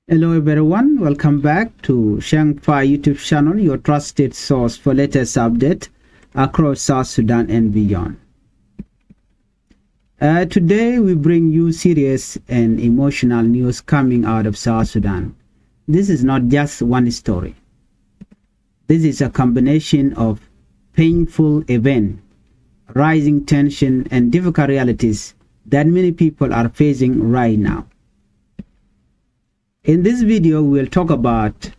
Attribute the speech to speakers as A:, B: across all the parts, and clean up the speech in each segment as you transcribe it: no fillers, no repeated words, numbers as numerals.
A: Hello everyone, welcome back to Changfied YouTube channel, your trusted source for latest update across South Sudan and beyond. Today we bring you serious and emotional news coming out of South Sudan. This is not just one story. This is a combination of painful events, rising tension and difficult realities that many people are facing right now. In this video, we'll talk about,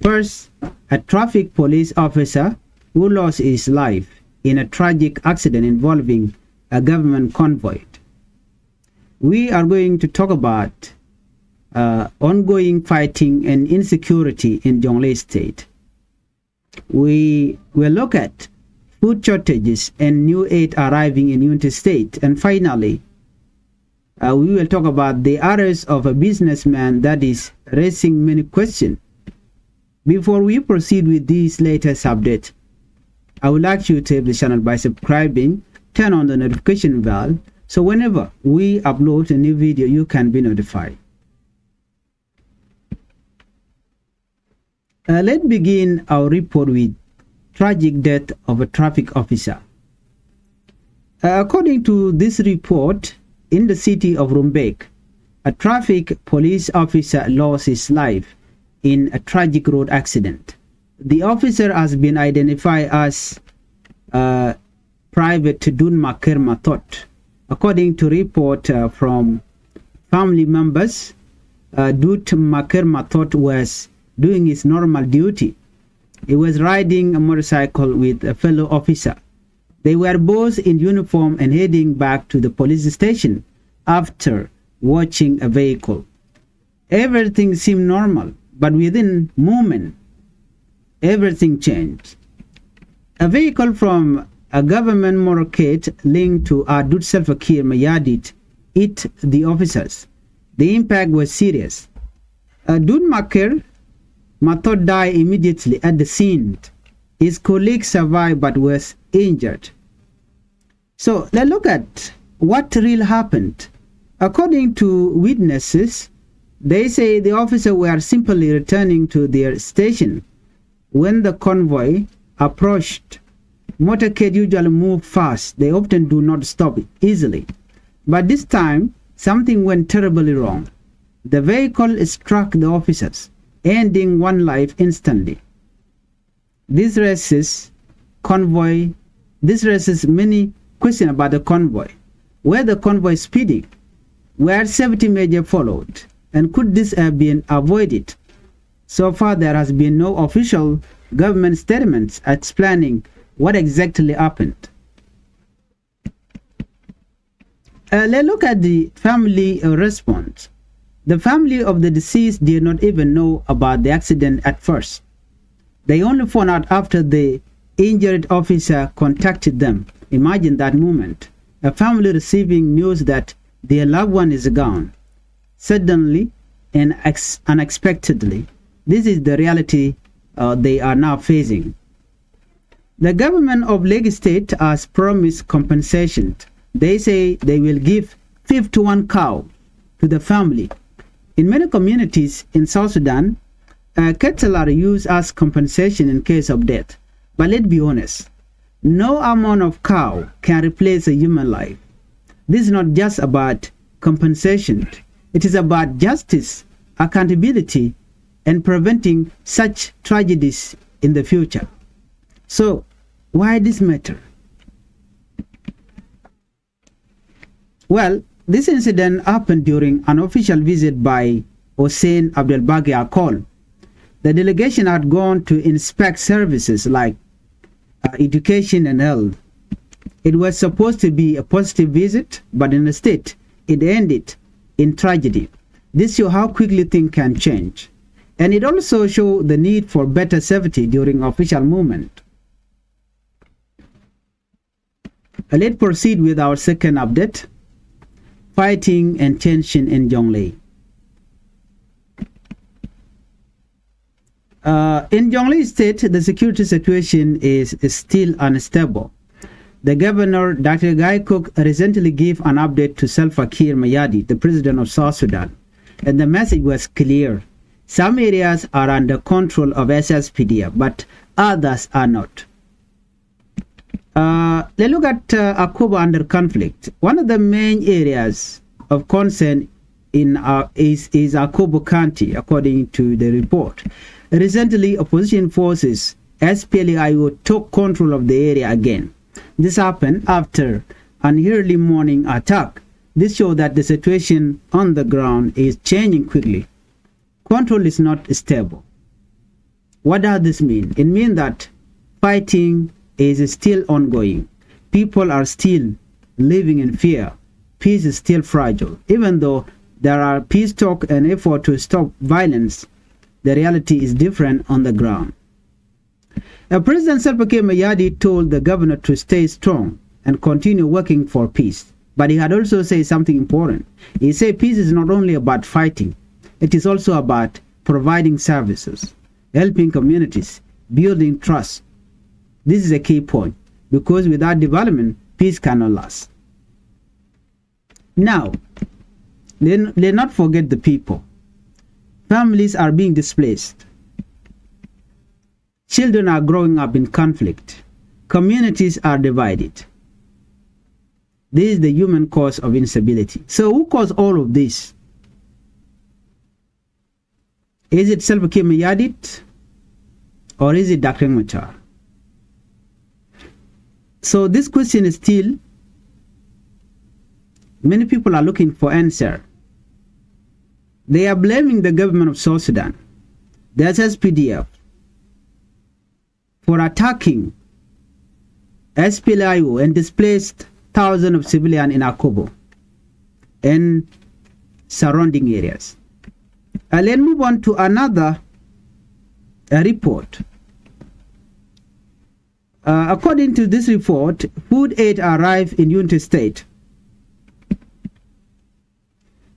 A: first, a traffic police officer who lost his life in a tragic accident involving a government convoy. We are going to talk about ongoing fighting and insecurity in Jonglei state. We will look at food shortages and new aid arriving in Unity state. And finally, we will talk about the arrest of a businessman that is raising many questions. Before we proceed with this latest update, I would like you to help the channel by subscribing, turn on the notification bell, so whenever we upload a new video, you can be notified. Let's begin our report with tragic death of a traffic officer. According to this report, in the city of Rumbek, a traffic police officer lost his life in a tragic road accident. The officer has been identified as Private Dunmaker Matot. According to report from family members, Dut Maker Matot was doing his normal duty. He was riding a motorcycle with a fellow officer. They were both in uniform and heading back to the police station after watching a vehicle. Everything seemed normal, but within a moment, everything changed. A vehicle from a government motorcade linked to Adut Salfakir Mayadit hit the officers. The impact was serious. Dunmaker Matot died immediately at the scene. His colleague survived but was injured. So let's look at what really happened. According to witnesses, they say the officers were simply returning to their station when the convoy approached. Motorcade usually move fast. They often do not stop easily. But this time, something went terribly wrong. The vehicle struck the officers, ending one life instantly. This raises many questions about the convoy. Were the convoy speeding? Were safety measures followed? And could this have been avoided? So far, there has been no official government statements explaining what exactly happened. Let's look at the family response. The family of the deceased did not even know about the accident at first. They only found out after the injured officer contacted them. Imagine that moment. A family receiving news that their loved one is gone. Suddenly and unexpectedly. This is the reality they are now facing. The government of Lagos State has promised compensation. They say they will give 51 cows to the family. In many communities in South Sudan, cattle are used as compensation in case of death. But let's be honest, no amount of cow can replace a human life. This is not just about compensation. It is about justice, accountability, and preventing such tragedies in the future. So, why this matter? Well, this incident happened during an official visit by Hossein Abdelbagi Akol. The delegation had gone to inspect services like education and health. It was supposed to be a positive visit, but instead, it ended in tragedy. This shows how quickly things can change. And it also shows the need for better safety during official movement. Let's proceed with our second update. Fighting and tension in Jonglei. In Jonglei state, the security situation is still unstable. The governor, Dr. Guy Cook, recently gave an update to Salva Kiir Mayadi, the president of South Sudan, and the message was clear. Some areas are under control of SSPDF, but others are not. Let's look at Akobo under conflict. One of the main areas of concern is Akobo County, according to the report. Recently, opposition forces SPLA-IO took control of the area again. This happened after an early morning attack. This shows that the situation on the ground is changing quickly. Control is not stable. What does this mean? It means that fighting is still ongoing. People are still living in fear. Peace is still fragile. Even though there are peace talk and effort to stop violence, the reality is different on the ground. President Salva Kiir Mayadi told the governor to stay strong and continue working for peace. But he had also said something important. He said peace is not only about fighting, it is also about providing services, helping communities, building trust. This is a key point, because without development, peace cannot last. Now, let's not forget the people. Families are being displaced. Children are growing up in conflict. Communities are divided. This is the human cause of instability. So who caused all of this? Is it Salva Kiir Mayadi or is it Dr. Machar? So this question is still, many people are looking for answer. They are blaming the government of South Sudan, the SSPDF, for attacking SPLA-IO and displaced thousands of civilians in Akobo and surrounding areas. Let's move on to another report. According to this report, food aid arrived in Unity State.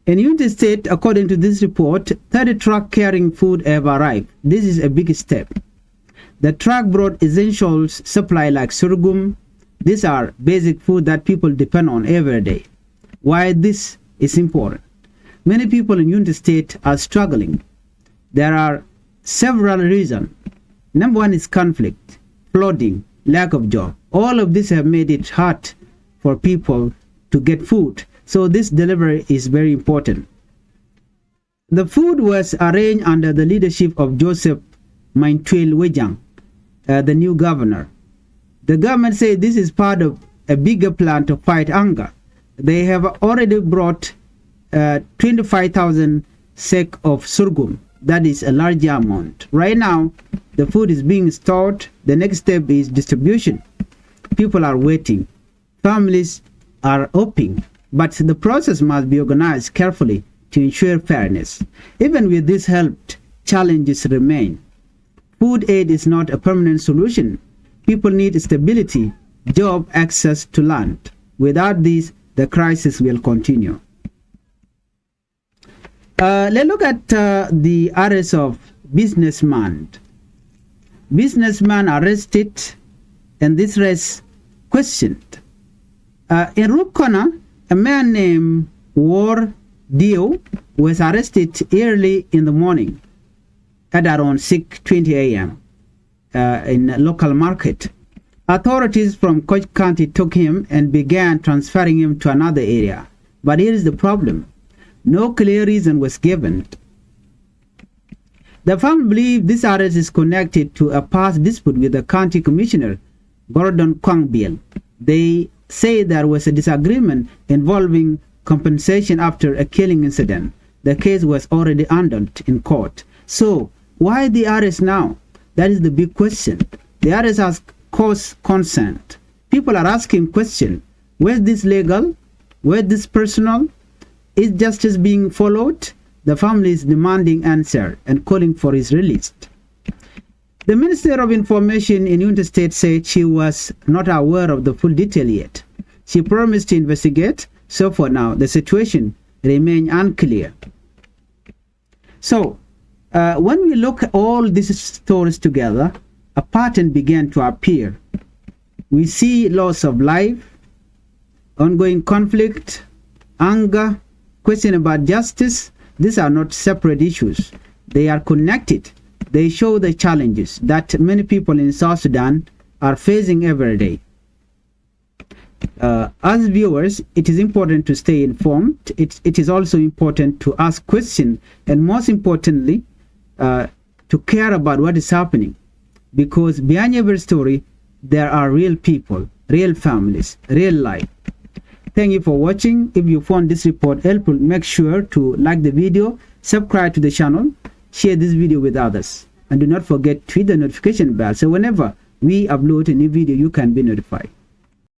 A: In Unity State, according to this report, 30 trucks carrying food have arrived. This is a big step. The truck brought essentials supply like sorghum. These are basic food that people depend on every day. Why this is important? Many people in Unity State are struggling. There are several reasons. Number one is conflict, flooding, lack of job. All of this have made it hard for people to get food. So this delivery is very important. The food was arranged under the leadership of Joseph Maintuil Wejang, the new governor. The government said this is part of a bigger plan to fight hunger. They have already brought 25,000 sack of sorghum. That is a large amount. Right now, the food is being stored. The next step is distribution. People are waiting. Families are hoping. But the process must be organized carefully to ensure fairness. Even with this help, challenges remain. Food aid is not a permanent solution. People need stability, job, access to land. Without this, the crisis will continue. Let's look at the arrest of businessman. Businessman arrested and this arrest questioned. In Rukona, a man named War Dio was arrested early in the morning at around 6:20 a.m. In a local market. Authorities from Koch County took him and began transferring him to another area. But here is the problem. No clear reason was given. The family believe this arrest is connected to a past dispute with the county commissioner, Gordon Kwangbiel. They say there was a disagreement involving compensation after a killing incident. The case was already handled in court. So, why the arrest now? That is the big question. The arrest has caused concern. People are asking questions. Was this legal? Was this personal? Is justice being followed? The family is demanding answer and calling for his release. The Minister of Information in Unity State said she was not aware of the full detail yet. She promised to investigate, so for now, the situation remains unclear. So, when we look at all these stories together, a pattern began to appear. We see loss of life, ongoing conflict, anger, question about justice. These are not separate issues. They are connected. They show the challenges that many people in South Sudan are facing every day. As viewers, it is important to stay informed. It is also important to ask questions, and most importantly, to care about what is happening, because behind every story there are real people, real families, real life. Thank you for watching. If you found this report helpful, make sure to like the video, subscribe to the channel, share this video with others, and do not forget to hit the notification bell so whenever we upload a new video you can be notified.